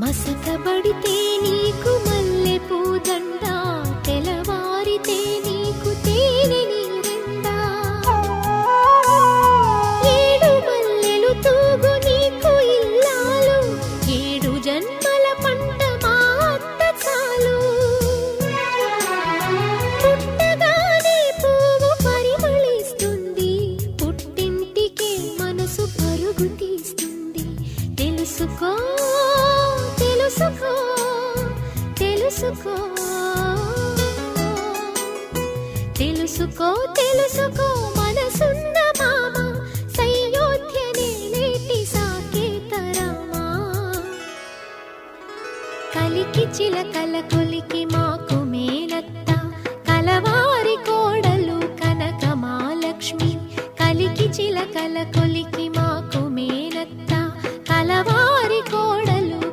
మసకబడితే నీకు మల్లె పూదండ, తెలవారితే నీకు తేనె నీరెండా. ఏడు మల్లెలు తూగు నీకు ఇల్లాలు, ఏడు జన్మల పంట మా అత్త చాలు. పుట్టగానే పువ్వు పరిమళిస్తుంది, పుట్టింటికే మనసు పరుగు తీస్తుంది. తెలుసుకో తెలుసుకో తెలుసుకో తెలుసుకో తెలుసుకో మనసున్న మామ, సయోధ్యనే నేటి సాకేతరామా. కలికి చిలకల కొలికి మాకు మేనత్త, కలవారి కోడలు కనక మహాలక్ష్మి. కలికి చిలకల కొలికి